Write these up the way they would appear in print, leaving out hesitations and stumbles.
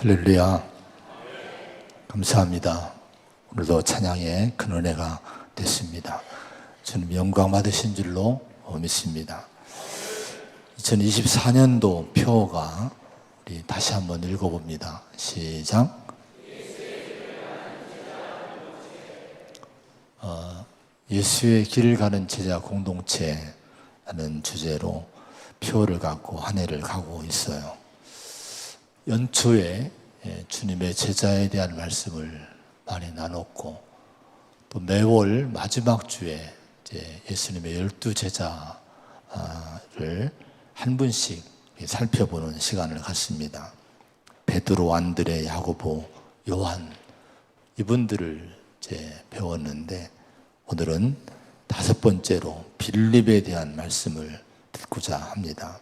할렐루야. 감사합니다. 오늘도 찬양의 큰 은혜가 됐습니다. 저는 영광 받으신 줄로 믿습니다. 2024년도 표가 우리 다시 한번 읽어봅니다. 시작. 예수의 길을 가는 제자 공동체라는 주제로 표를 갖고 한 해를 가고 있어요. 연초에 주님의 제자에 대한 말씀을 많이 나눴고, 또 매월 마지막 주에 이제 예수님의 12제자를 한 분씩 살펴보는 시간을 갖습니다. 베드로, 안드레, 야고보, 요한, 이분들을 이제 배웠는데, 오늘은 5번째로 빌립에 대한 말씀을 듣고자 합니다.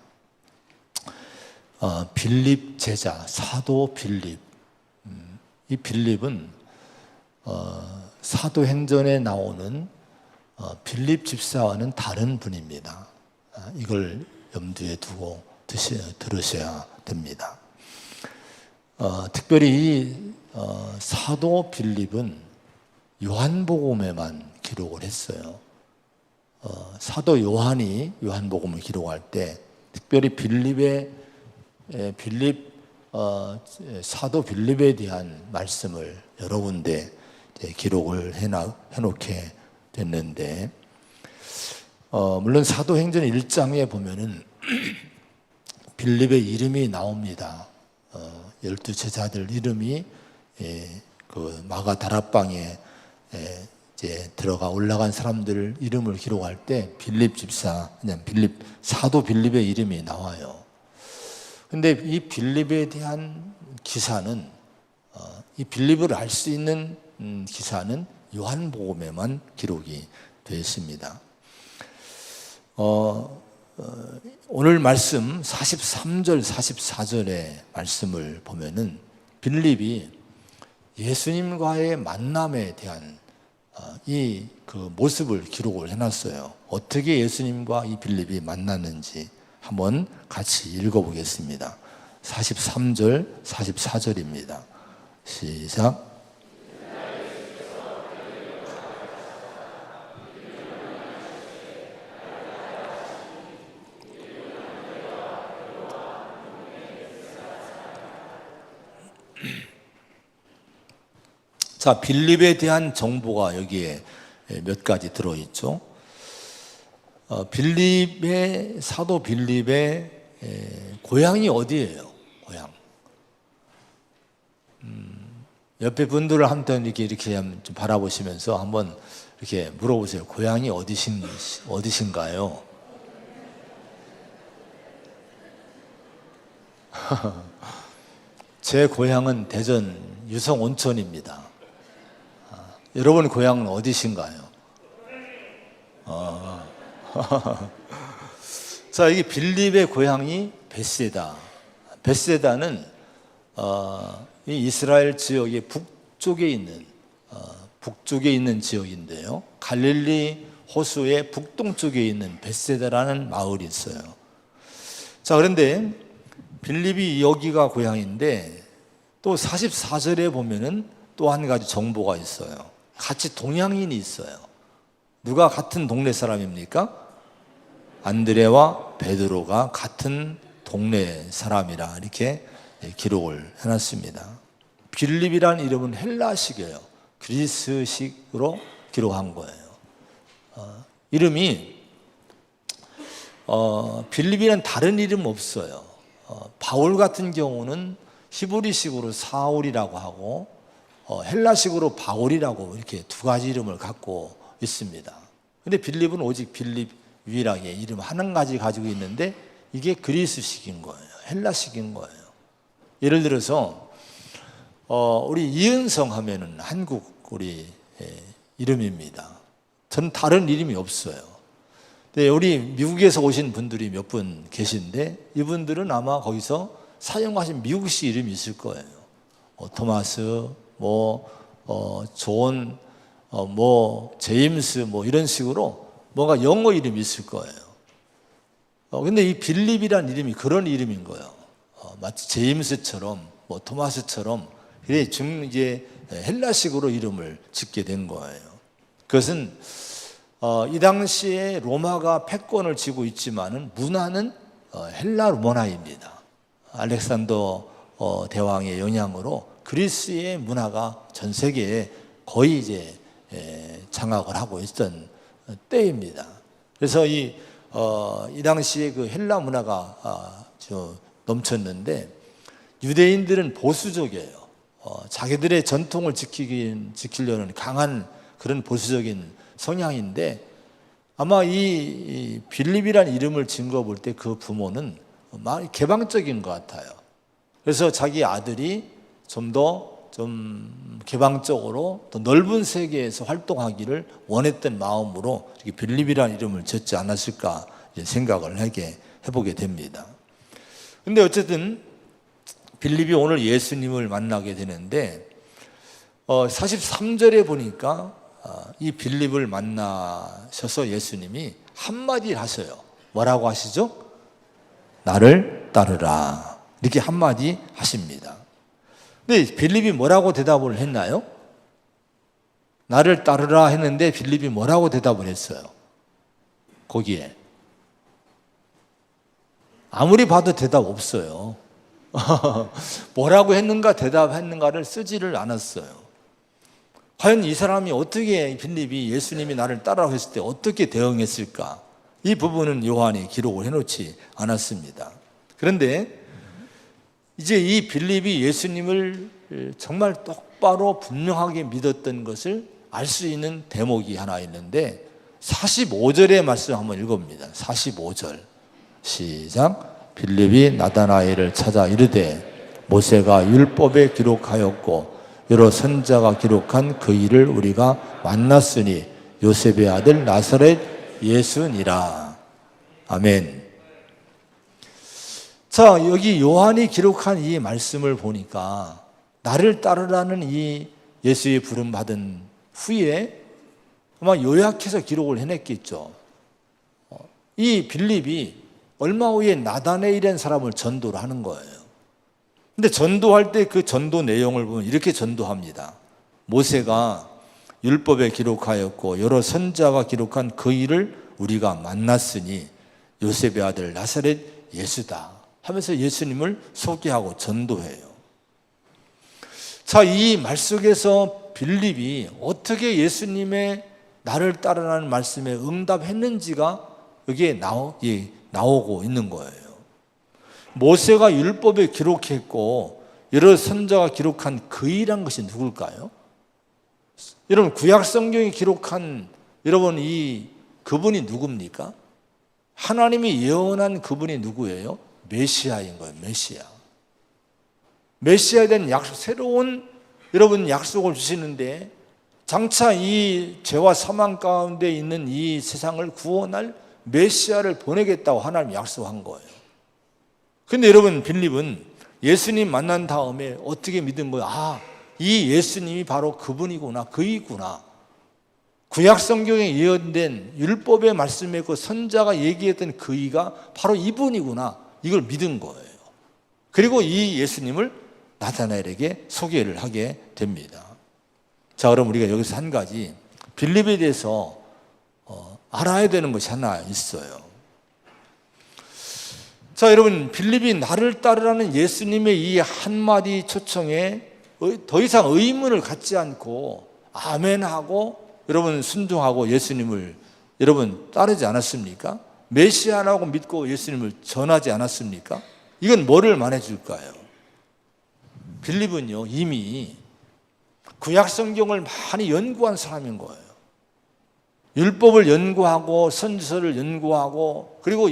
빌립 제자, 사도 빌립. 이 빌립은 사도행전에 나오는 빌립 집사와는 다른 분입니다. 이걸 염두에 두고 들으셔야 됩니다. 특별히 이 사도 빌립은 요한복음에만 기록을 했어요. 사도 요한이 요한복음을 기록할 때 특별히 사도 빌립에 대한 말씀을 여러 군데 기록을 해놓게 됐는데, 물론 사도행전 1장에 보면은 빌립의 이름이 나옵니다. 12제자들 이름이 그 마가 다락방에 이제 들어가 올라간 사람들 이름을 기록할 때 빌립 집사, 그냥 사도 빌립의 이름이 나와요. 근데 이 빌립에 대한 기사는, 이 빌립을 알 수 있는 기사는 요한복음에만 기록이 되어 있습니다. 오늘 말씀 43절, 44절의 말씀을 보면은 빌립이 예수님과의 만남에 대한 그 모습을 기록을 해놨어요. 어떻게 예수님과 이 빌립이 만났는지 한번 같이 읽어보겠습니다. 43절, 44절입니다. 시작. 자, 빌립에 대한 정보가 여기에 몇 가지 들어있죠. 사도 빌립의 고향이 어디예요? 고향. 옆에 분들을 한번 이렇게 좀 바라보시면서 한번 이렇게 물어보세요. 고향이 어디신가요? 제 고향은 대전 유성 온천입니다. 여러분 고향은 어디신가요? 자, 이게 빌립의 고향이 벳세다. 벳세다는 이 이스라엘 지역의 북쪽에 있는 지역인데요. 갈릴리 호수의 북동쪽에 있는 벳세다라는 마을이 있어요. 자, 그런데 빌립이 여기가 고향인데 또 44절에 보면은 또 한 가지 정보가 있어요. 같이 동양인이 있어요. 누가 같은 동네 사람입니까? 안드레와 베드로가 같은 동네 사람이라 이렇게 기록을 해놨습니다. 빌립이라는 이름은 헬라식이에요. 그리스식으로 기록한 거예요. 이름이 빌립이란 다른 이름 없어요. 바울 같은 경우는 히브리식으로 사울이라고 하고 헬라식으로 바울이라고 이렇게 두 가지 이름을 갖고 있습니다. 근데 빌립은 오직 빌립 유일하게 이름 한 가지 가지고 있는데 이게 그리스식인 거예요. 헬라식인 거예요. 예를 들어서 우리 이은성 하면은 한국 우리 이름입니다. 전 다른 이름이 없어요. 근데 우리 미국에서 오신 분들이 몇 분 계신데 이분들은 아마 거기서 사용하신 미국식 이름이 있을 거예요. 토마스, 존, 제임스, 이런 식으로 뭔가 영어 이름이 있을 거예요. 근데 이 빌립이란 이름이 그런 이름인 거예요. 마치 제임스처럼 뭐 토마스처럼 이제 헬라식으로 이름을 짓게 된 거예요. 그것은 이 당시에 로마가 패권을 쥐고 있지만은 문화는 헬라 문화입니다. 알렉산더 대왕의 영향으로 그리스의 문화가 전 세계에 거의 이제 장악을 하고 있던 때입니다. 그래서 이 당시에 그 헬라 문화가 넘쳤는데 유대인들은 보수적이에요. 자기들의 전통을 지키려는 강한 그런 보수적인 성향인데 아마 이 빌립이라는 이름을 지은 거 볼 때 그 부모는 많이 개방적인 것 같아요. 그래서 자기 아들이 좀 개방적으로 더 넓은 세계에서 활동하기를 원했던 마음으로 이렇게 빌립이라는 이름을 짓지 않았을까 생각을 해보게 됩니다. 근데 어쨌든 빌립이 오늘 예수님을 만나게 되는데 43절에 보니까 이 빌립을 만나셔서 예수님이 한마디 하셔요. 뭐라고 하시죠? 나를 따르라. 이렇게 한마디 하십니다. 근데 빌립이 뭐라고 대답을 했나요? 나를 따르라 했는데 빌립이 뭐라고 대답을 했어요? 거기에 아무리 봐도 대답 없어요. 뭐라고 했는가 대답했는가를 쓰지를 않았어요. 과연 이 사람이 어떻게 빌립이 예수님이 나를 따라라고 했을 때 어떻게 대응했을까? 이 부분은 요한이 기록을 해놓지 않았습니다. 그런데 이제 이 빌립이 예수님을 정말 똑바로 분명하게 믿었던 것을 알 수 있는 대목이 하나 있는데 45절의 말씀 한번 읽어봅니다. 45절 시작. 빌립이 나다나엘을 찾아 이르되 모세가 율법에 기록하였고 여러 선자가 기록한 그 일을 우리가 만났으니 요셉의 아들 나사렛 예수니라. 아멘. 자, 여기 요한이 기록한 이 말씀을 보니까 나를 따르라는 이 예수의 부름받은 후에 아마 요약해서 기록을 해냈겠죠. 이 빌립이 얼마 후에 나다나엘이라는 사람을 전도를 하는 거예요. 근데 전도할 때 그 전도 내용을 보면 이렇게 전도합니다. 모세가 율법에 기록하였고 여러 선자가 기록한 그 일을 우리가 만났으니 요셉의 아들 나사렛 예수다 하면서 예수님을 소개하고 전도해요. 자, 이 말 속에서 빌립이 어떻게 예수님의 나를 따르라는 말씀에 응답했는지가 여기에 나오고 있는 거예요. 모세가 율법에 기록했고 여러 선자가 기록한 그 일한 것이 누굴까요? 여러분 구약 성경이 기록한 여러분 그분이 누굽니까? 하나님이 예언한 그분이 누구예요? 메시아인 거예요. 메시아에 대한 새로운 여러분 약속을 주시는데 장차 이 죄와 사망 가운데 있는 이 세상을 구원할 메시아를 보내겠다고 하나님이 약속한 거예요. 근데 여러분 빌립은 예수님 만난 다음에 어떻게 믿은 거예요? 이 예수님이 바로 그분이구나, 그이구나. 구약 성경에 예언된 율법의 말씀에 그 선자가 얘기했던 그이가 바로 이분이구나. 이걸 믿은 거예요. 그리고 이 예수님을 나다나엘에게 소개를 하게 됩니다. 자, 그럼 우리가 여기서 한 가지 빌립에 대해서 알아야 되는 것이 하나 있어요. 자, 여러분 빌립이 나를 따르라는 예수님의 이 한마디 초청에 더 이상 의문을 갖지 않고 아멘하고 여러분 순종하고 예수님을 여러분 따르지 않았습니까? 메시아라고 믿고 예수님을 전하지 않았습니까? 이건 뭐를 말해줄까요? 빌립은요 이미 구약 성경을 많이 연구한 사람인 거예요. 율법을 연구하고 선지서를 연구하고 그리고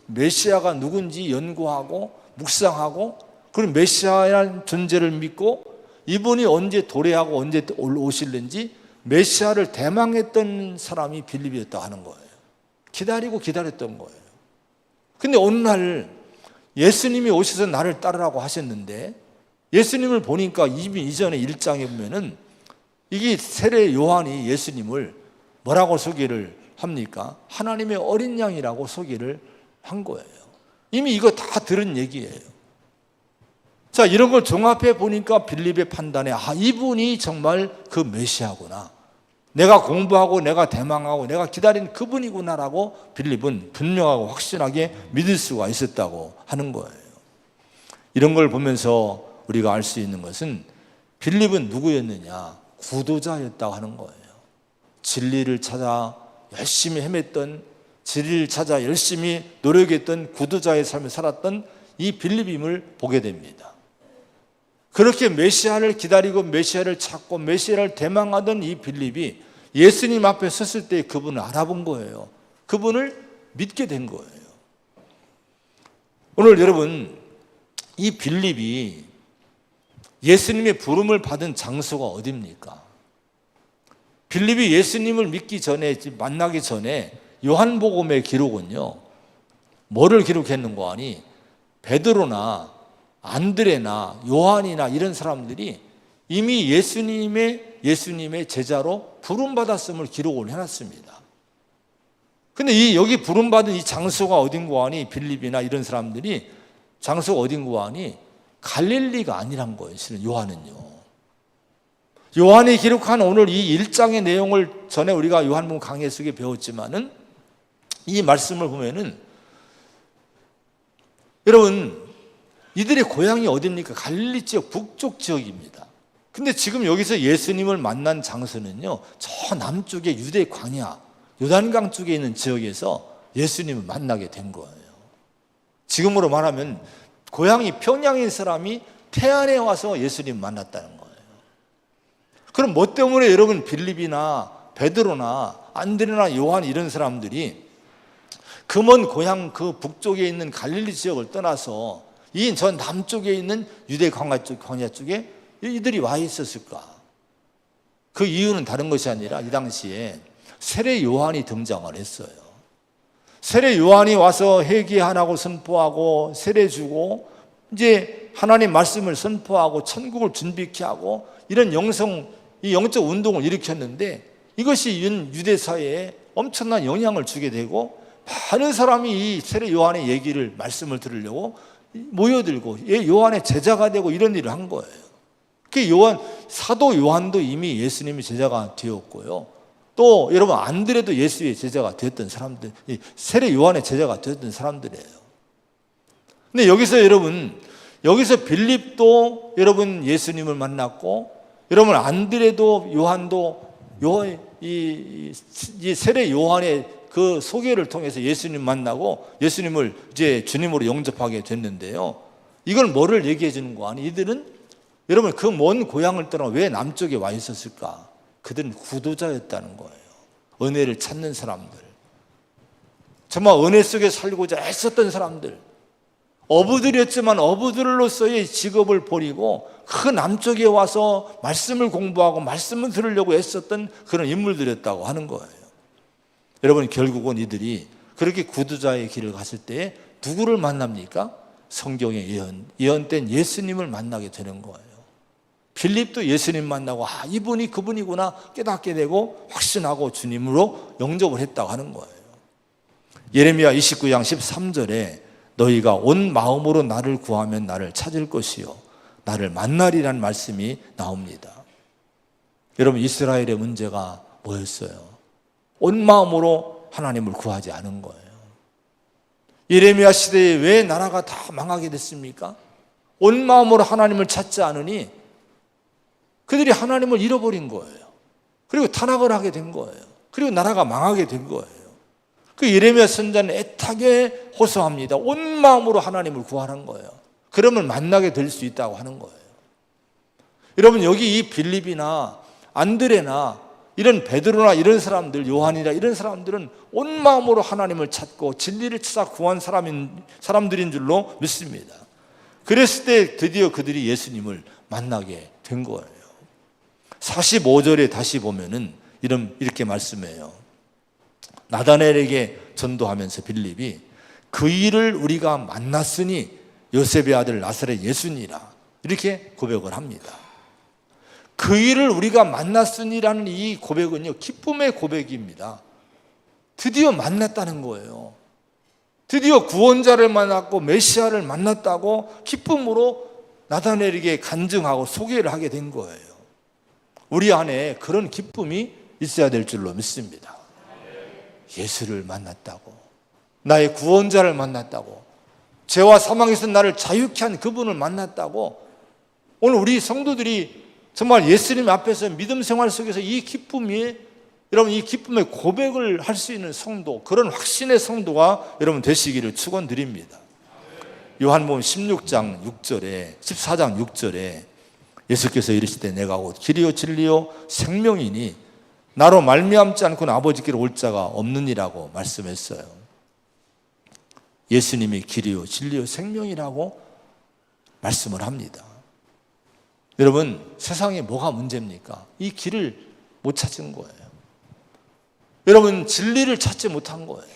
메시아가 누군지 연구하고 묵상하고 그리고 메시아라는 존재를 믿고 이분이 언제 도래하고 언제 오실는지 메시아를 대망했던 사람이 빌립이었다고 하는 거예요. 기다렸던 거예요. 근데 어느 날 예수님이 오셔서 나를 따르라고 하셨는데 예수님을 보니까 이미 이전에 1장에 보면은 이게 세례 요한이 예수님을 뭐라고 소개를 합니까? 하나님의 어린 양이라고 소개를 한 거예요. 이미 이거 다 들은 얘기예요. 자, 자, 이런 걸 종합해 보니까 빌립의 판단에 이분이 정말 그 메시아구나, 내가 공부하고 내가 대망하고 내가 기다린 그분이구나라고 빌립은 분명하고 확신하게 믿을 수가 있었다고 하는 거예요. 이런 걸 보면서 우리가 알 수 있는 것은 빌립은 누구였느냐? 구도자였다고 하는 거예요. 진리를 찾아 열심히 헤맸던, 진리를 찾아 열심히 노력했던 구도자의 삶을 살았던 이 빌립임을 보게 됩니다. 그렇게 메시아를 기다리고 메시아를 찾고 메시아를 대망하던 이 빌립이 예수님 앞에 섰을 때 그분을 알아본 거예요. 그분을 믿게 된 거예요. 오늘 여러분, 이 빌립이 예수님의 부름을 받은 장소가 어디입니까? 빌립이 예수님을 믿기 전에, 만나기 전에 요한복음의 기록은요, 뭐를 기록했는가 하니 베드로나 안드레나 요한이나 이런 사람들이 이미 예수님의 제자로 부름받았음을 기록을 해놨습니다. 근데 여기 부름받은 이 장소가 어딘가 하니 빌립이나 이런 사람들이 장소가 어딘가 하니 갈릴리가 아니란 거예요. 실은 요한은요. 요한이 기록한 오늘 이 1장의 내용을 전에 우리가 요한복음 강해 속에 배웠지만은 이 말씀을 보면은 여러분, 이들의 고향이 어디입니까? 갈릴리 지역 북쪽 지역입니다. 근데 지금 여기서 예수님을 만난 장소는요, 저 남쪽의 유대 광야, 요단강 쪽에 있는 지역에서 예수님을 만나게 된 거예요. 지금으로 말하면 고향이 평양인 사람이 태안에 와서 예수님 만났다는 거예요. 그럼 뭐 때문에 여러분 빌립이나 베드로나 안드레나 요한 이런 사람들이 그 먼 고향 그 북쪽에 있는 갈릴리 지역을 떠나서 이 전 남쪽에 있는 유대 광야 쪽에 이들이 와 있었을까? 그 이유는 다른 것이 아니라 이 당시에 세례 요한이 등장을 했어요. 세례 요한이 와서 회개하라고 선포하고 세례 주고 이제 하나님 말씀을 선포하고 천국을 준비케 하고 이런 이 영적 운동을 일으켰는데 이것이 유대 사회에 엄청난 영향을 주게 되고 많은 사람이 이 세례 요한의 얘기를 말씀을 들으려고 모여들고 요한의 제자가 되고 이런 일을 한 거예요. 그 사도 요한도 이미 예수님의 제자가 되었고요. 또 여러분 안드레도 예수의 제자가 되었던 사람들, 세례 요한의 제자가 되었던 사람들이에요. 근데 여기서 빌립도 여러분 예수님을 만났고, 여러분 안드레도 요한도 이 세례 요한의 그 소개를 통해서 예수님 만나고 예수님을 이제 주님으로 영접하게 됐는데요. 이걸 뭐를 얘기해 주는 거 아니? 이들은 여러분 그 먼 고향을 떠나 왜 남쪽에 와 있었을까? 그들은 구도자였다는 거예요. 은혜를 찾는 사람들, 정말 은혜 속에 살고자 애썼던 사람들, 어부들이었지만 어부들로서의 직업을 버리고 그 남쪽에 와서 말씀을 공부하고 말씀을 들으려고 애썼던 그런 인물들이었다고 하는 거예요. 여러분, 결국은 이들이 그렇게 구두자의 길을 갔을 때 누구를 만납니까? 성경에 예언된 예수님을 만나게 되는 거예요. 빌립도 예수님 만나고 이분이 그분이구나 깨닫게 되고 확신하고 주님으로 영접을 했다고 하는 거예요. 예레미야 29장 13절에 너희가 온 마음으로 나를 구하면 나를 찾을 것이요 나를 만나리라는 말씀이 나옵니다. 여러분, 이스라엘의 문제가 뭐였어요? 온 마음으로 하나님을 구하지 않은 거예요. 예레미야 시대에 왜 나라가 다 망하게 됐습니까? 온 마음으로 하나님을 찾지 않으니 그들이 하나님을 잃어버린 거예요. 그리고 타락을 하게 된 거예요. 그리고 나라가 망하게 된 거예요. 그 예레미야 선지자는 애타게 호소합니다. 온 마음으로 하나님을 구하는 거예요. 그러면 만나게 될 수 있다고 하는 거예요. 여러분, 여기 이 빌립이나 안드레나 이런 베드로나 이런 사람들, 요한이나 이런 사람들은 온 마음으로 하나님을 찾고 진리를 찾아 구한 사람들인 줄로 믿습니다. 그랬을 때 드디어 그들이 예수님을 만나게 된 거예요. 45절에 다시 보면은 이렇게 말씀해요. 나다나엘에게 전도하면서 빌립이 그 일을 우리가 만났으니 요셉의 아들 나사렛 예수니라 이렇게 고백을 합니다. 그 일을 우리가 만났으니라는 이 고백은요, 기쁨의 고백입니다. 드디어 만났다는 거예요. 드디어 구원자를 만났고 메시아를 만났다고 기쁨으로 나다나엘에게 간증하고 소개를 하게 된 거예요. 우리 안에 그런 기쁨이 있어야 될 줄로 믿습니다. 예수를 만났다고, 나의 구원자를 만났다고, 죄와 사망에서 나를 자유케 한 그분을 만났다고. 오늘 우리 성도들이 정말 예수님 앞에서 믿음 생활 속에서 이 기쁨이, 여러분 이 기쁨의 고백을 할 수 있는 성도, 그런 확신의 성도가 여러분 되시기를 축원드립니다. 요한복음 16장 6절에 14장 6절에 예수께서 이르시되 내가 곧 길이요 진리요 생명이니 나로 말미암지 않고는 아버지께로 올 자가 없느니라고 말씀했어요. 예수님이 길이요 진리요 생명이라고 말씀을 합니다. 여러분 세상에 뭐가 문제입니까? 이 길을 못 찾은 거예요. 여러분 진리를 찾지 못한 거예요.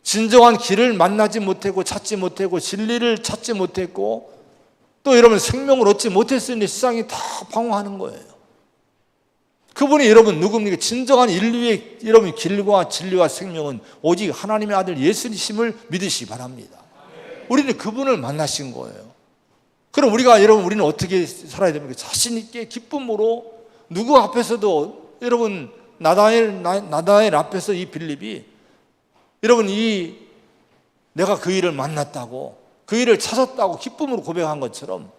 진정한 길을 만나지 못하고 찾지 못하고 진리를 찾지 못했고 또 여러분 생명을 얻지 못했으니 세상이 다 방황하는 거예요. 그분이 여러분 누굽니까? 진정한 인류의 여러분 길과 진리와 생명은 오직 하나님의 아들 예수님을 믿으시기 바랍니다. 우리는 그분을 만나신 거예요. 그럼 우리는 어떻게 살아야 됩니까? 자신 있게 기쁨으로 누구 앞에서도 여러분 나다나엘 앞에서 이 빌립이 여러분 내가 그 일을 만났다고 그 일을 찾았다고 기쁨으로 고백한 것처럼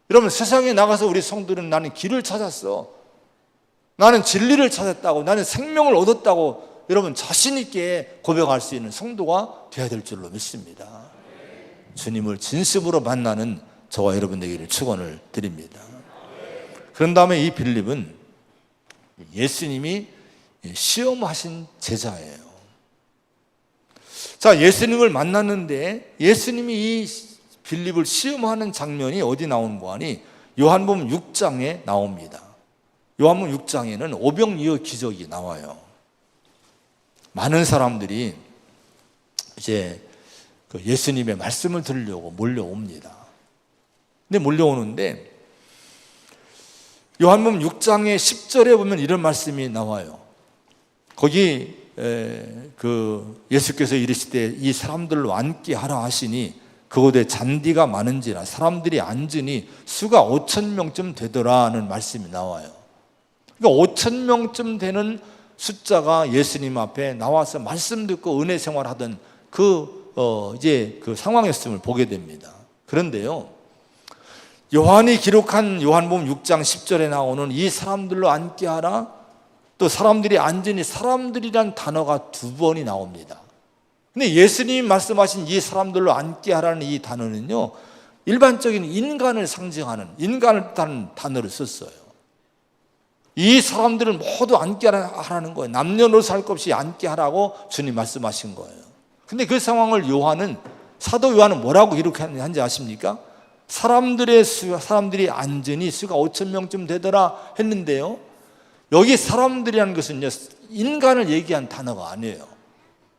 여러분 세상에 나가서 우리 성도들은 나는 길을 찾았어, 나는 진리를 찾았다고, 나는 생명을 얻었다고 여러분 자신 있게 고백할 수 있는 성도가 되어야 될 줄로 믿습니다. 주님을 진심으로 만나는 저와 여러분 되기를 축원을 드립니다. 그런 다음에 이 빌립은 예수님이 시험하신 제자예요. 자, 예수님을 만났는데 예수님이 이 빌립을 시험하는 장면이 어디 나오는 거 아니? 요한복음 6장에 나옵니다. 요한복음 6장에는 오병이어 기적이 나와요. 많은 사람들이 이제 그 예수님의 말씀을 들으려고 몰려옵니다. 근데 몰려오는데 요한복음 6장의 10절에 보면 이런 말씀이 나와요. 거기 그 예수께서 이르시되 이 사람들로 앉게 하라 하시니 그곳에 잔디가 많은지라 사람들이 앉으니 수가 5,000명쯤 되더라는 말씀이 나와요. 그러니까 5,000명쯤 되는 숫자가 예수님 앞에 나와서 말씀 듣고 은혜 생활하던 이제 그 상황이었음을 보게 됩니다. 그런데요, 요한이 기록한 요한복음 6장 10절에 나오는 이 사람들로 앉게 하라, 또 사람들이 앉으니 사람들이란 단어가 2번이 나옵니다. 근데 예수님이 말씀하신 이 사람들로 앉게 하라는 이 단어는요, 일반적인 인간을 상징하는 인간을 뜻하는 단어를 썼어요. 이 사람들을 모두 앉게 하라는 거예요. 남녀노소 할 것 없이 앉게 하라고 주님 말씀하신 거예요. 근데 그 상황을 사도 요한은 뭐라고 기록했는지 아십니까? 사람들이 앉으니 수가 5,000명쯤 되더라 했는데요, 여기 사람들이라는 것은요, 인간을 얘기한 단어가 아니에요.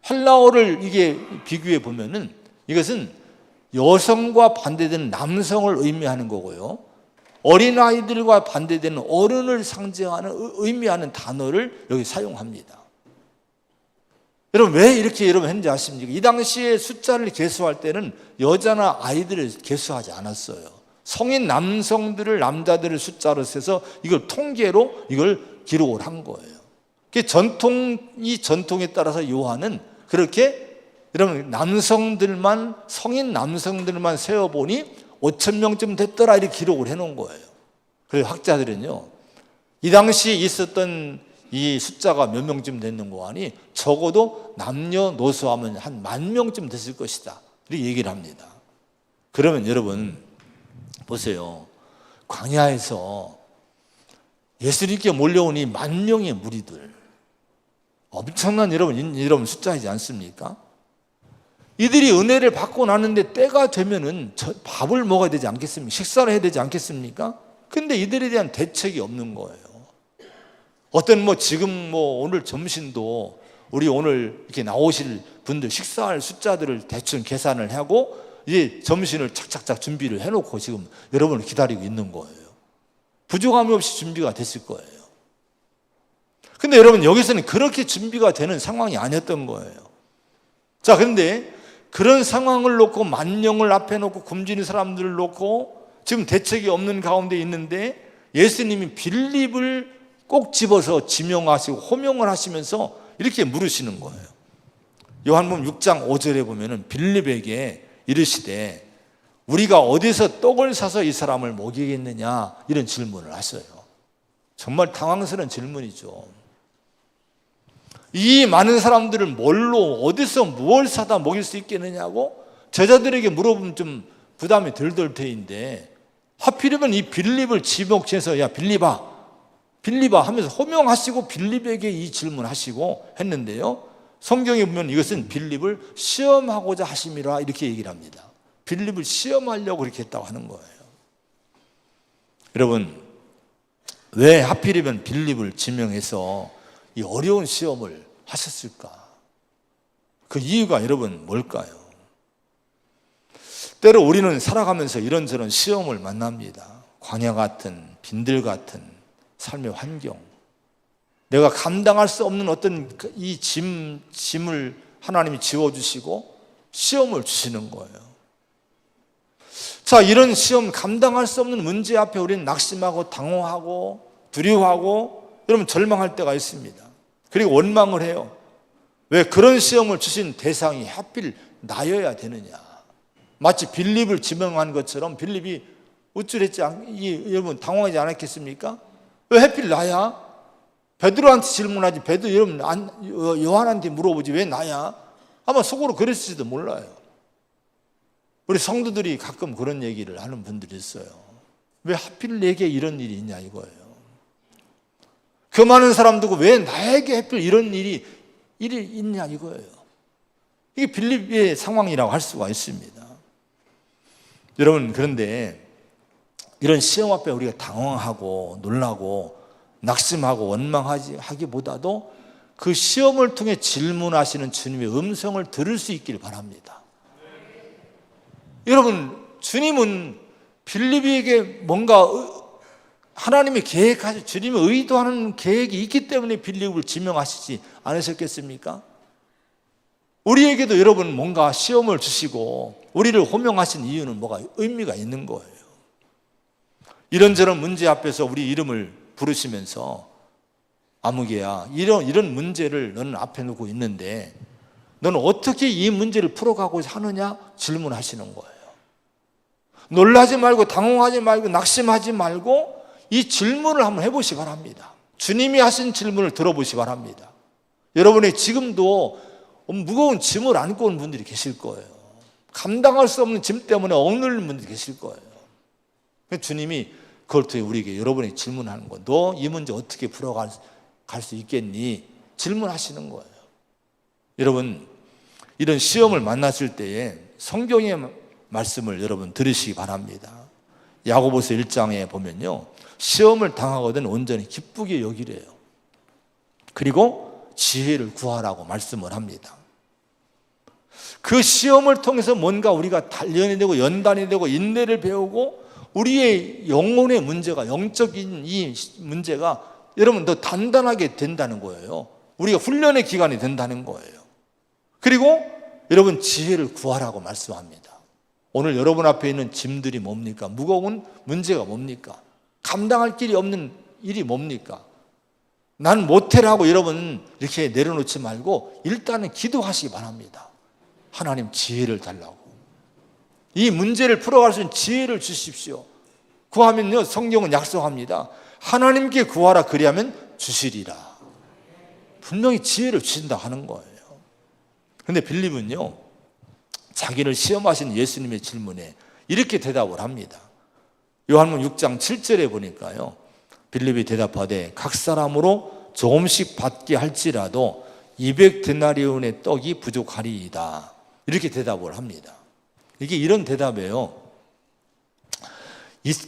헬라어를 이게 비교해 보면은 이것은 여성과 반대되는 남성을 의미하는 거고요, 어린아이들과 반대되는 어른을 상징하는 의미하는 단어를 여기 사용합니다. 여러분 왜 이렇게 여러분 했는지 아십니까? 이 당시에 숫자를 계수할 때는 여자나 아이들을 계수하지 않았어요. 성인 남성들을, 남자들을 숫자로 세서 이걸 통계로 이걸 기록을 한 거예요. 이 전통에 따라서 요한은 그렇게 여러분 성인 남성들만 세어보니 5,000명쯤 됐더라 이렇게 기록을 해놓은 거예요. 그래서 학자들은요, 이 당시에 있었던 이 숫자가 몇 명쯤 됐는 거 아니? 적어도 남녀노소 하면 한 10,000명쯤 됐을 것이다 이렇게 얘기를 합니다. 그러면 여러분 보세요. 광야에서 예수님께 몰려온 이 10,000명의 무리들, 엄청난 여러분 숫자이지 않습니까? 이들이 은혜를 받고 나는데 때가 되면은 밥을 먹어야 되지 않겠습니까? 식사를 해야 되지 않겠습니까? 근데 이들에 대한 대책이 없는 거예요. 지금 오늘 점심도 우리 오늘 이렇게 나오실 분들 식사할 숫자들을 대충 계산을 하고 이제 점심을 착착착 준비를 해놓고 지금 여러분을 기다리고 있는 거예요. 부족함이 없이 준비가 됐을 거예요. 근데 여러분 여기서는 그렇게 준비가 되는 상황이 아니었던 거예요. 자, 그런데 그런 상황을 놓고 10,000명을 앞에 놓고 굶주린 사람들을 놓고 지금 대책이 없는 가운데 있는데 예수님이 빌립을 꼭 집어서 지명하시고 호명을 하시면서 이렇게 물으시는 거예요. 요한복음 6장 5절에 보면은 빌립에게 이르시되 우리가 어디서 떡을 사서 이 사람을 먹이겠느냐 이런 질문을 하셔요. 정말 당황스러운 질문이죠. 이 많은 사람들을 뭘로 어디서 무엇을 사다 먹일 수 있겠느냐고 제자들에게 물어보면 좀 부담이 덜 테인데 하필이면 이 빌립을 지목해서 야 빌립아 하면서 호명하시고 빌립에게 이 질문하시고 했는데요. 성경에 보면 이것은 빌립을 시험하고자 하심이라 이렇게 얘기를 합니다. 빌립을 시험하려고 그렇게 했다고 하는 거예요. 여러분, 왜 하필이면 빌립을 지명해서 이 어려운 시험을 하셨을까? 그 이유가 여러분 뭘까요? 때로 우리는 살아가면서 이런저런 시험을 만납니다. 광야 같은, 빈들 같은 삶의 환경, 내가 감당할 수 없는 어떤 이 짐을 하나님이 지워주시고 시험을 주시는 거예요. 자, 이런 시험, 감당할 수 없는 문제 앞에 우리는 낙심하고 당황하고 두려워하고 여러분 절망할 때가 있습니다. 그리고 원망을 해요. 왜 그런 시험을 주신 대상이 하필 나여야 되느냐. 마치 빌립을 지명한 것처럼 빌립이 우쭐했지 여러분 당황하지 않았겠습니까? 왜 하필 나야? 베드로한테 질문하지 베드로 여러분 요한한테 물어보지 왜 나야? 아마 속으로 그랬을지도 몰라요. 우리 성도들이 가끔 그런 얘기를 하는 분들이 있어요. 왜 하필 내게 이런 일이 있냐 이거예요. 그 많은 사람들고 왜 나에게 하필 이런 일이 있냐 이거예요. 이게 빌립의 상황이라고 할 수가 있습니다. 여러분, 그런데 이런 시험 앞에 우리가 당황하고 놀라고 낙심하고 원망하기보다도 그 시험을 통해 질문하시는 주님의 음성을 들을 수 있길 바랍니다. 여러분, 주님은 빌립에게 뭔가 하나님의 계획하시, 주님의 의도하는 계획이 있기 때문에 빌립을 지명하시지 않으셨겠습니까? 우리에게도 여러분 뭔가 시험을 주시고 우리를 호명하신 이유는 뭐가 의미가 있는 거예요. 이런저런 문제 앞에서 우리 이름을 부르시면서 아무개야 이런 문제를 너는 앞에 놓고 있는데 너는 어떻게 이 문제를 풀어가고 하느냐 질문하시는 거예요. 놀라지 말고 당황하지 말고 낙심하지 말고 이 질문을 한번 해보시기 바랍니다. 주님이 하신 질문을 들어보시기 바랍니다. 여러분이 지금도 무거운 짐을 안고 온 분들이 계실 거예요. 감당할 수 없는 짐 때문에 억눌린 분들이 계실 거예요. 주님이 그걸 통해 우리에게 여러분이 질문하는 거예요. 너 이 문제 어떻게 풀어갈 수 있겠니? 질문하시는 거예요. 여러분, 이런 시험을 만났을 때에 성경의 말씀을 여러분 들으시기 바랍니다. 야고보서 1장에 보면요, 시험을 당하거든 온전히 기쁘게 여기래요. 그리고 지혜를 구하라고 말씀을 합니다. 그 시험을 통해서 뭔가 우리가 단련이 되고 연단이 되고 인내를 배우고 우리의 영혼의 문제가, 영적인 이 문제가 여러분 더 단단하게 된다는 거예요. 우리가 훈련의 기간이 된다는 거예요. 그리고 여러분 지혜를 구하라고 말씀합니다. 오늘 여러분 앞에 있는 짐들이 뭡니까? 무거운 문제가 뭡니까? 감당할 길이 없는 일이 뭡니까? 난 못해라고 여러분 이렇게 내려놓지 말고 일단은 기도하시기 바랍니다. 하나님 지혜를 달라고. 이 문제를 풀어갈 수 있는 지혜를 주십시오. 구하면요, 성경은 약속합니다. 하나님께 구하라 그리하면 주시리라. 분명히 지혜를 주신다 하는 거예요. 그런데 빌립은요, 자기를 시험하신 예수님의 질문에 이렇게 대답을 합니다. 요한복음 6장 7절에 보니까요, 빌립이 대답하되 각 사람으로 조금씩 받게 할지라도 200데나리온의 떡이 부족하리이다. 이렇게 대답을 합니다. 이게 이런 대답이에요.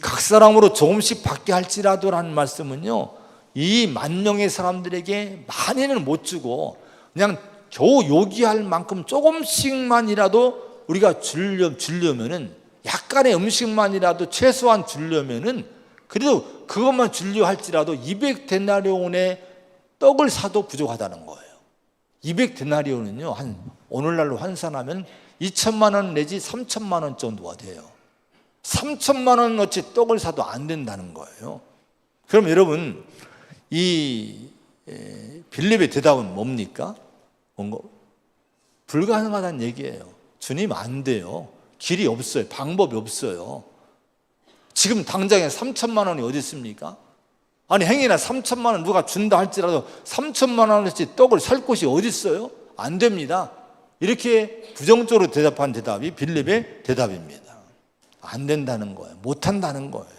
각 사람으로 조금씩 받게 할지라도라는 말씀은요, 이 만명의 사람들에게 많이는 못 주고 그냥 겨우 요기할 만큼 조금씩만이라도 우리가 주려면은, 약간의 음식만이라도 최소한 주려면은, 그래도 그것만 주려 할지라도 200데나리온의 떡을 사도 부족하다는 거예요. 200데나리온은요, 오늘날로 환산하면 2천만 원 내지 3천만 원 정도가 돼요. 3천만 원어치 떡을 사도 안 된다는 거예요. 그럼 여러분, 이 빌립의 대답은 뭡니까? 뭔가 불가능하다는 얘기예요. 주님, 안 돼요. 길이 없어요. 방법이 없어요. 지금 당장에 3천만 원이 어디 있습니까? 아니, 행여나 3천만 원 누가 준다 할지라도 3천만 원어치 떡을 살 곳이 어디 있어요? 안 됩니다. 이렇게 부정적으로 대답한 대답이 빌립의 대답입니다. 안 된다는 거예요. 못 한다는 거예요.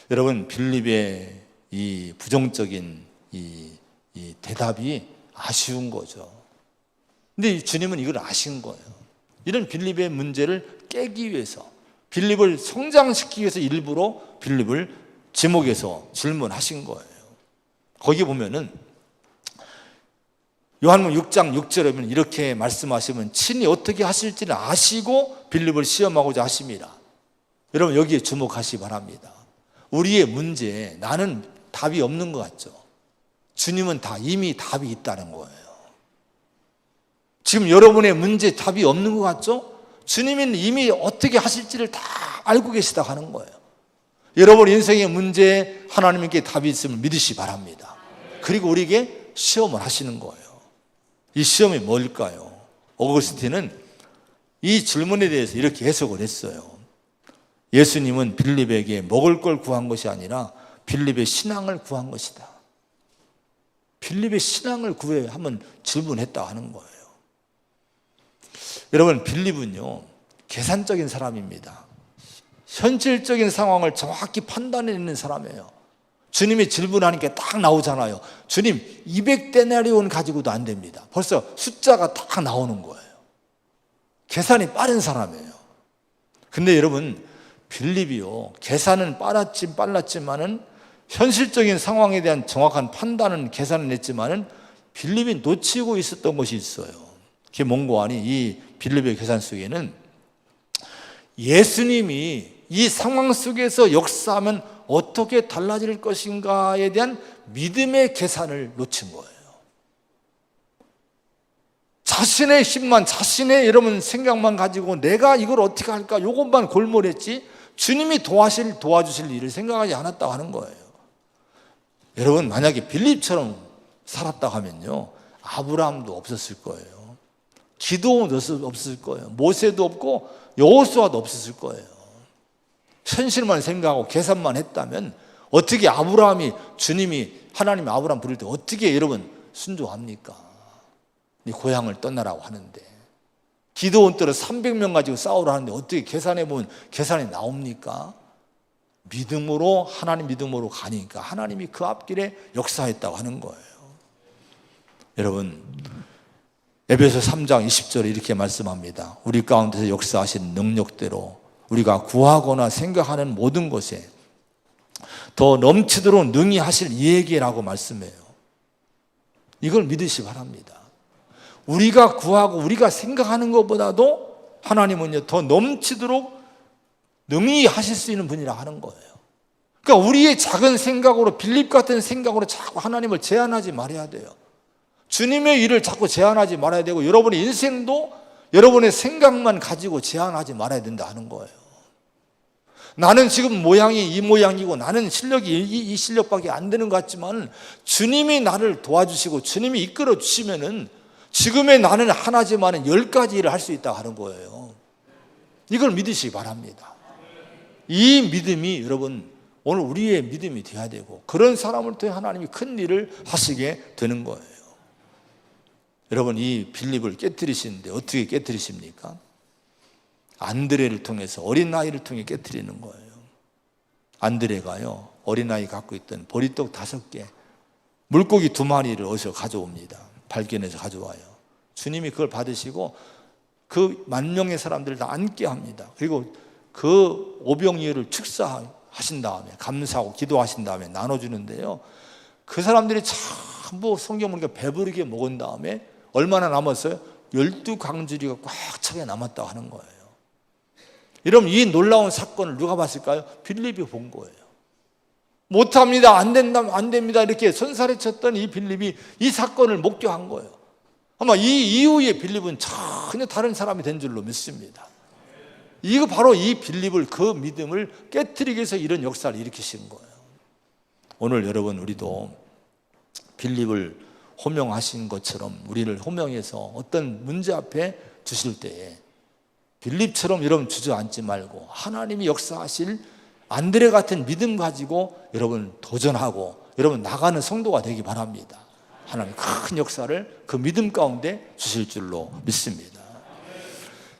여러분, 빌립의 이 부정적인 이 대답이 아쉬운 거죠. 근데 주님은 이걸 아신 거예요. 이런 빌립의 문제를 깨기 위해서, 빌립을 성장시키기 위해서 일부러 빌립을 지목해서 질문하신 거예요. 거기 보면은 요한복음 6장 6절에 보면 이렇게 말씀하시면 친히 어떻게 하실지를 아시고 빌립을 시험하고자 하십니다. 여러분, 여기에 주목하시기 바랍니다. 우리의 문제에 나는 답이 없는 것 같죠? 주님은 이미 답이 있다는 거예요. 지금 여러분의 문제에 답이 없는 것 같죠? 주님은 이미 어떻게 하실지를 다 알고 계시다고 하는 거예요. 여러분 인생의 문제에 하나님께 답이 있음을 믿으시기 바랍니다. 그리고 우리에게 시험을 하시는 거예요. 이 시험이 뭘까요? 오거스틴은 이 질문에 대해서 이렇게 해석을 했어요. 예수님은 빌립에게 먹을 걸 구한 것이 아니라 빌립의 신앙을 구한 것이다. 빌립의 신앙을 구해야 한번 질문했다고 하는 거예요. 여러분, 빌립은요, 계산적인 사람입니다. 현실적인 상황을 정확히 판단해내는 사람이에요. 주님이 질문하니까 딱 나오잖아요. 주님, 200데나리온 가지고도 안 됩니다. 벌써 숫자가 딱 나오는 거예요. 계산이 빠른 사람이에요. 근데 여러분, 빌립이요, 계산은 빨랐지만은 현실적인 상황에 대한 정확한 판단은 계산을 냈지만은 빌립이 놓치고 있었던 것이 있어요. 그게 뭔고 하니, 이 빌립의 계산 속에는 예수님이 이 상황 속에서 역사하면 어떻게 달라질 것인가에 대한 믿음의 계산을 놓친 거예요. 자신의 힘만, 자신의 여러분 생각만 가지고 내가 이걸 어떻게 할까, 이것만 골몰했지 주님이 도와주실 일을 생각하지 않았다고 하는 거예요. 여러분, 만약에 빌립처럼 살았다고 하면요, 아브라함도 없었을 거예요. 기도도 없었을 거예요. 모세도 없고 여호수아도 없었을 거예요. 현실만 생각하고 계산만 했다면 어떻게 주님이 하나님이 아브라함 부를 때 어떻게 여러분 순종합니까? 네 고향을 떠나라고 하는데, 기도원들은 300명 가지고 싸우라 하는데 어떻게 계산해보면 계산이 나옵니까? 믿음으로, 하나님 믿음으로 가니까 하나님이 그 앞길에 역사했다고 하는 거예요. 여러분, 에베소 3장 20절에 이렇게 말씀합니다. 우리 가운데서 역사하신 능력대로 우리가 구하거나 생각하는 모든 것에 더 넘치도록 능히 하실 이에게라고 말씀해요. 이걸 믿으시기 바랍니다. 우리가 구하고 우리가 생각하는 것보다도 하나님은요, 더 넘치도록 능히 하실 수 있는 분이라 하는 거예요. 그러니까 우리의 작은 생각으로, 빌립 같은 생각으로 자꾸 하나님을 제한하지 말아야 돼요. 주님의 일을 자꾸 제한하지 말아야 되고, 여러분의 인생도 여러분의 생각만 가지고 제한하지 말아야 된다 하는 거예요. 나는 지금 모양이 이 모양이고 나는 실력이 이 실력밖에 안 되는 것 같지만 주님이 나를 도와주시고 주님이 이끌어 주시면은 지금의 나는 하나지만 10가지 일을 할 수 있다고 하는 거예요. 이걸 믿으시기 바랍니다. 이 믿음이 여러분 오늘 우리의 믿음이 되어야 되고, 그런 사람을 통해 하나님이 큰 일을 하시게 되는 거예요. 여러분, 이 빌립을 깨뜨리시는데 어떻게 깨뜨리십니까? 안드레를 통해서, 어린아이를 통해 깨뜨리는 거예요. 안드레가요, 어린아이 갖고 있던 보리떡 5개, 물고기 2마리를 어디서 가져옵니다. 발견해서 가져와요. 주님이 그걸 받으시고 그 10,000명의 사람들을 다 앉게 합니다. 그리고 그 오병이어를 축사하신 다음에 감사하고 기도하신 다음에 나눠주는데요, 그 사람들이 전부 성경 보니까 배부르게 먹은 다음에 얼마나 남았어요? 12광주리가 꽉 차게 남았다고 하는 거예요. 여러분, 이 놀라운 사건을 누가 봤을까요? 빌립이 본 거예요. 못합니다, 안 된다, 안 됩니다 이렇게 손살에 쳤던 이 빌립이 이 사건을 목격한 거예요. 아마 이 이후에 빌립은 전혀 다른 사람이 된 줄로 믿습니다. 이거 바로 이 빌립을, 그 믿음을 깨트리기 위해서 이런 역사를 일으키신 거예요. 오늘 여러분, 우리도 빌립을 호명하신 것처럼 우리를 호명해서 어떤 문제 앞에 두실 때에 빌립처럼 여러분 주저앉지 말고 하나님이 역사하실 안드레 같은 믿음 가지고 여러분 도전하고 여러분 나가는 성도가 되기 바랍니다. 하나님 큰 역사를 그 믿음 가운데 주실 줄로 믿습니다.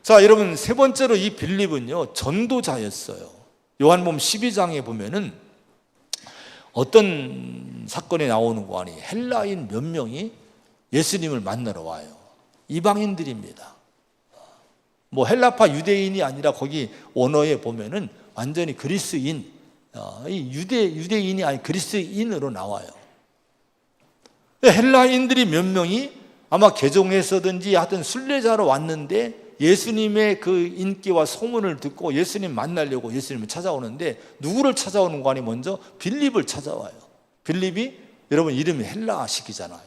자, 여러분, 세 번째로 이 빌립은요, 전도자였어요. 요한복음 12장에 보면은 어떤 사건이 나오는 거 아니, 헬라인 몇 명이 예수님을 만나러 와요. 이방인들입니다. 뭐 헬라파 유대인이 아니라 거기 원어에 보면은 완전히 그리스인, 유대인이 아니 그리스인으로 나와요. 헬라인들이 몇 명이 아마 개종해서든지 하여튼 순례자로 왔는데 예수님의 그 인기와 소문을 듣고 예수님 만나려고 예수님을 찾아오는데 누구를 찾아오는 거 아니, 먼저 빌립을 찾아와요. 빌립이 여러분 이름이 헬라식이잖아요.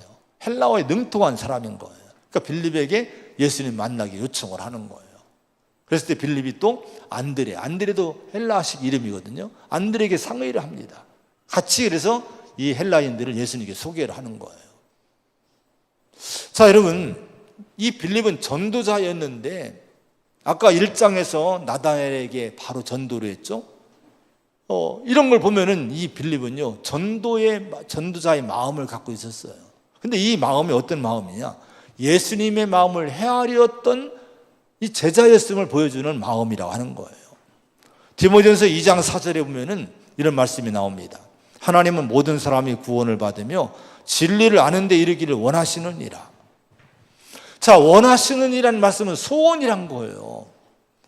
헬라어에 능통한 사람인 거예요. 그러니까 빌립에게 예수님 만나기 요청을 하는 거예요. 그랬을 때 빌립이 또 안드레도 헬라식 이름이거든요. 안드레에게 상의를 합니다. 같이 그래서 이 헬라인들을 예수님께 소개를 하는 거예요. 자, 여러분, 이 빌립은 전도자였는데 아까 1장에서 나다나엘에게 바로 전도를 했죠. 이런 걸 보면은 이 빌립은요, 전도자의 마음을 갖고 있었어요. 근데 이 마음이 어떤 마음이냐? 예수님의 마음을 헤아렸던 이 제자였음을 보여주는 마음이라고 하는 거예요. 디모데전서 2장 4절에 보면은 이런 말씀이 나옵니다. 하나님은 모든 사람이 구원을 받으며 진리를 아는 데 이르기를 원하시느니라. 자, 원하시는 이라는 말씀은 소원이란 거예요.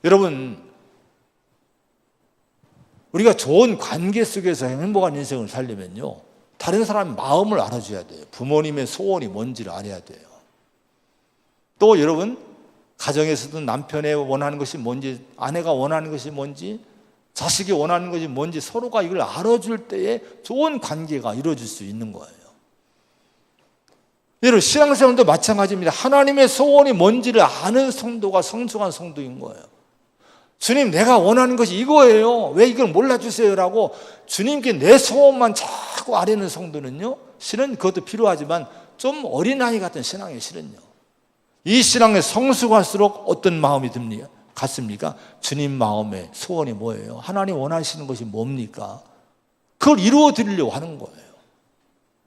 여러분, 우리가 좋은 관계 속에서 행복한 인생을 살려면요, 다른 사람의 마음을 알아줘야 돼요. 부모님의 소원이 뭔지를 알아야 돼요. 또 여러분, 가정에서도 남편의 원하는 것이 뭔지, 아내가 원하는 것이 뭔지, 자식이 원하는 것이 뭔지 서로가 이걸 알아줄 때에 좋은 관계가 이루어질 수 있는 거예요. 여러분, 신앙생활도 마찬가지입니다. 하나님의 소원이 뭔지를 아는 성도가 성숙한 성도인 거예요. 주님, 내가 원하는 것이 이거예요. 왜 이걸 몰라주세요? 라고 주님께 내 소원만 자꾸 아뢰는 성도는요, 실은 그것도 필요하지만 좀 어린아이 같은 신앙이에요, 실은요. 이 신앙에 성숙할수록 어떤 마음이 듭니까? 같습니까? 주님 마음의 소원이 뭐예요? 하나님 원하시는 것이 뭡니까? 그걸 이루어 드리려고 하는 거예요.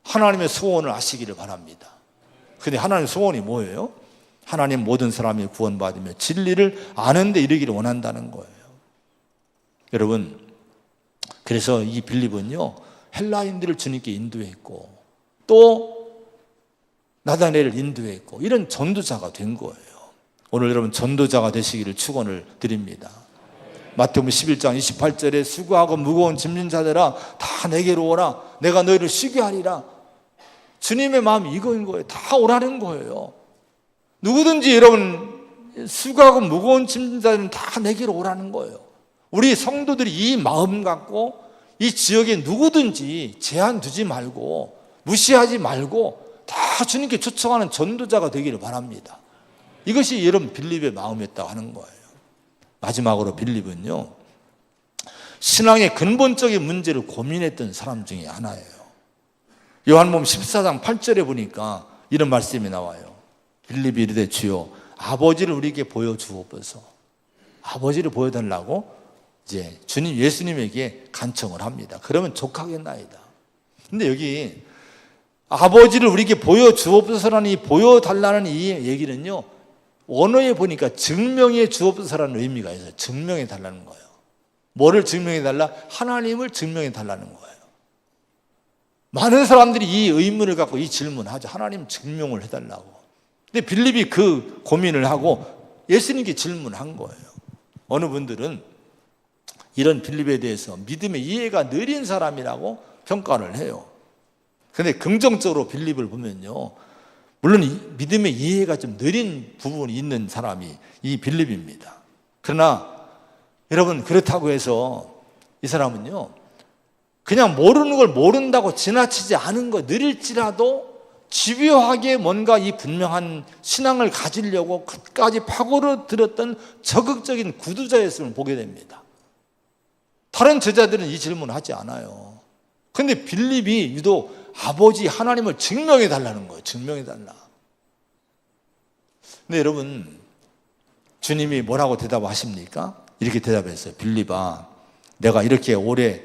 하나님의 소원을 아시기를 바랍니다. 근데 하나님의 소원이 뭐예요? 하나님 모든 사람이 구원받으며 진리를 아는 데 이르기를 원한다는 거예요. 여러분, 그래서 이 빌립은요, 헬라인들을 주님께 인도했고 또 나다나엘을 인도했고 이런 전도자가 된 거예요. 오늘 여러분 전도자가 되시기를 축원을 드립니다. 마태복음 11장 28절에 수고하고 무거운 짐진 자들아 다 내게로 오라, 내가 너희를 쉬게 하리라. 주님의 마음이 이거인 거예요. 다 오라는 거예요. 누구든지 여러분 수고하고 무거운 짐진 자들은 다 내게로 오라는 거예요. 우리 성도들이 이 마음 갖고 이 지역에 누구든지 제한 두지 말고 무시하지 말고 다 주님께 초청하는 전도자가 되기를 바랍니다. 이것이 여러분 빌립의 마음이었다고 하는 거예요. 마지막으로 빌립은요, 신앙의 근본적인 문제를 고민했던 사람 중에 하나예요. 요한복음 14장 8절에 보니까 이런 말씀이 나와요. 빌립이 이르되 주여 아버지를 우리에게 보여주옵소서. 아버지를 보여달라고 이제 주님 예수님에게 간청을 합니다. 그러면 족하겠나이다. 근데 여기 아버지를 우리에게 보여주옵소서라는 이 보여달라는 이 얘기는요, 원어에 보니까 증명해 주옵소서라는 의미가 있어요. 증명해 달라는 거예요. 뭐를 증명해 달라? 하나님을 증명해 달라는 거예요. 많은 사람들이 이 의문을 갖고 이 질문을 하죠. 하나님 증명을 해달라고. 근데 빌립이 그 고민을 하고 예수님께 질문한 거예요. 어느 분들은 이런 빌립에 대해서 믿음의 이해가 느린 사람이라고 평가를 해요. 그런데 긍정적으로 빌립을 보면요, 물론 믿음의 이해가 좀 느린 부분이 있는 사람이 이 빌립입니다. 그러나 여러분, 그렇다고 해서 이 사람은요, 그냥 모르는 걸 모른다고 지나치지 않은 거, 느릴지라도 집요하게 뭔가 이 분명한 신앙을 가지려고 끝까지 파고들었던 적극적인 구두자였음을 보게 됩니다. 다른 제자들은 이 질문을 하지 않아요. 그런데 빌립이 유독 아버지 하나님을 증명해 달라는 거예요. 증명해 달라. 근데 여러분, 주님이 뭐라고 대답하십니까? 이렇게 대답했어요. 빌립아, 내가 이렇게 오래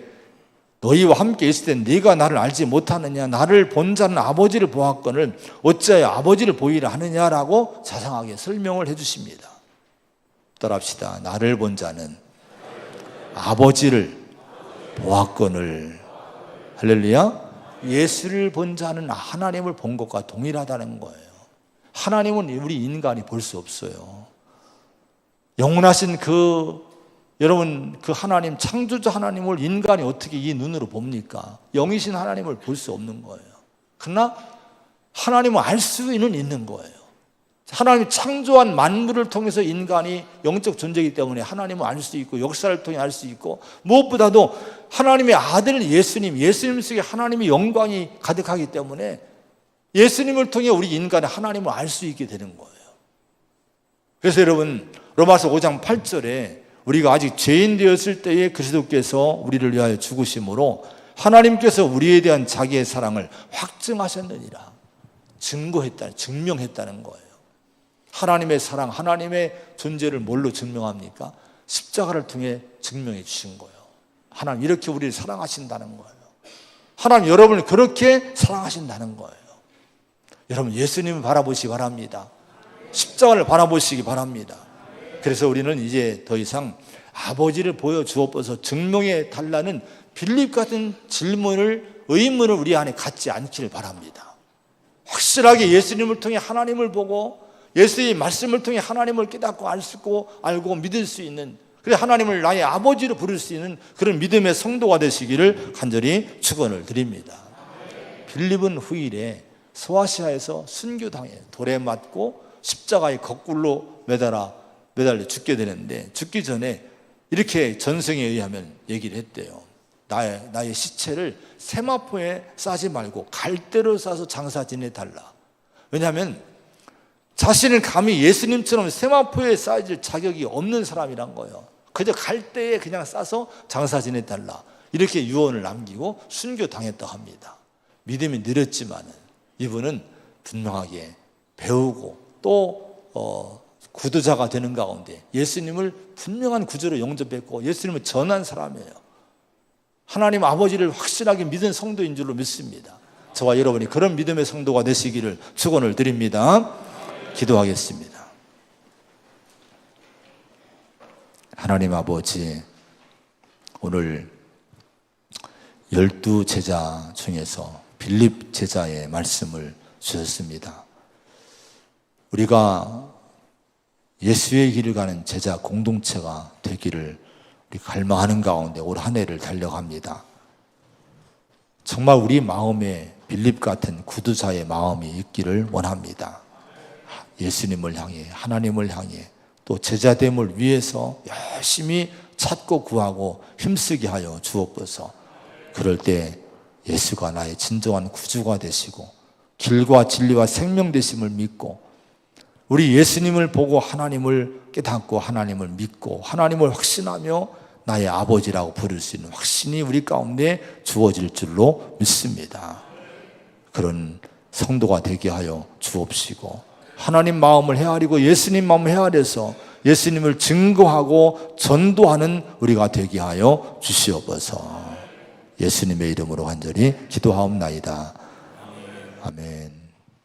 너희와 함께 있을 때 네가 나를 알지 못하느냐? 나를 본 자는 아버지를 보았거늘 어찌하여 아버지를 보이라 하느냐라고 자상하게 설명을 해 주십니다. 따라합시다. 나를 본 자는 아버지를 보았거늘. 할렐루야. 예수를 본 자는 하나님을 본 것과 동일하다는 거예요. 하나님은 우리 인간이 볼 수 없어요. 영원하신 여러분, 그 하나님, 창조자 하나님을 인간이 어떻게 이 눈으로 봅니까? 영이신 하나님을 볼 수 없는 거예요. 그러나 하나님을 알 수는 있는 거예요. 하나님이 창조한 만물을 통해서 인간이 영적 존재이기 때문에 하나님을 알 수 있고, 역사를 통해 알 수 있고, 무엇보다도 하나님의 아들 예수님 속에 하나님의 영광이 가득하기 때문에 예수님을 통해 우리 인간은 하나님을 알 수 있게 되는 거예요. 그래서 여러분, 로마서 5장 8절에 우리가 아직 죄인 되었을 때에 그리스도께서 우리를 위하여 죽으심으로 하나님께서 우리에 대한 자기의 사랑을 확증하셨느니라. 증명했다는 거예요. 하나님의 사랑, 하나님의 존재를 뭘로 증명합니까? 십자가를 통해 증명해 주신 거예요. 하나님 이렇게 우리를 사랑하신다는 거예요. 하나님 여러분을 그렇게 사랑하신다는 거예요. 여러분, 예수님을 바라보시기 바랍니다. 십자가를 바라보시기 바랍니다. 그래서 우리는 이제 더 이상 아버지를 보여주옵소서 증명해 달라는 빌립 같은 의문을 우리 안에 갖지 않기를 바랍니다. 확실하게 예수님을 통해 하나님을 보고 예수의 말씀을 통해 하나님을 깨닫고 알고 믿을 수 있는, 그래서 하나님을 나의 아버지로 부를 수 있는 그런 믿음의 성도가 되시기를 간절히 축원을 드립니다. 빌립은 후일에 소아시아에서 순교당해 돌에 맞고 십자가에 거꾸로 매달려 죽게 되는데, 죽기 전에 이렇게 전승에 의하면 얘기를 했대요. 나의 시체를 세마포에 싸지 말고 갈대로 싸서 장사 지내달라. 왜냐하면 자신은 감히 예수님처럼 세마포에 쌓여질 자격이 없는 사람이란 거예요. 그저 갈대에 그냥 싸서 장사 지내달라. 이렇게 유언을 남기고 순교당했다고 합니다. 믿음이 느렸지만 이분은 분명하게 배우고 또 구두자가 되는 가운데 예수님을 분명한 구주로 영접했고 예수님을 전한 사람이에요. 하나님 아버지를 확실하게 믿은 성도인 줄로 믿습니다. 저와 여러분이 그런 믿음의 성도가 되시기를 축원을 드립니다. 기도하겠습니다. 하나님 아버지, 오늘 12 제자 중에서 빌립 제자의 말씀을 주셨습니다. 우리가 예수의 길을 가는 제자 공동체가 되기를 우리 갈망하는 가운데 올 한 해를 달려갑니다. 정말 우리 마음에 빌립 같은 구두자의 마음이 있기를 원합니다. 예수님을 향해, 하나님을 향해, 또 제자됨을 위해서 열심히 찾고 구하고 힘쓰게 하여 주옵소서. 그럴 때 예수가 나의 진정한 구주가 되시고 길과 진리와 생명 되심을 믿고 우리 예수님을 보고 하나님을 깨닫고 하나님을 믿고 하나님을 확신하며 나의 아버지라고 부를 수 있는 확신이 우리 가운데 주어질 줄로 믿습니다. 그런 성도가 되게 하여 주옵시고 하나님 마음을 헤아리고 예수님 마음을 헤아려서 예수님을 증거하고 전도하는 우리가 되게 하여 주시옵소서. 예수님의 이름으로 간절히 기도하옵나이다. 아멘.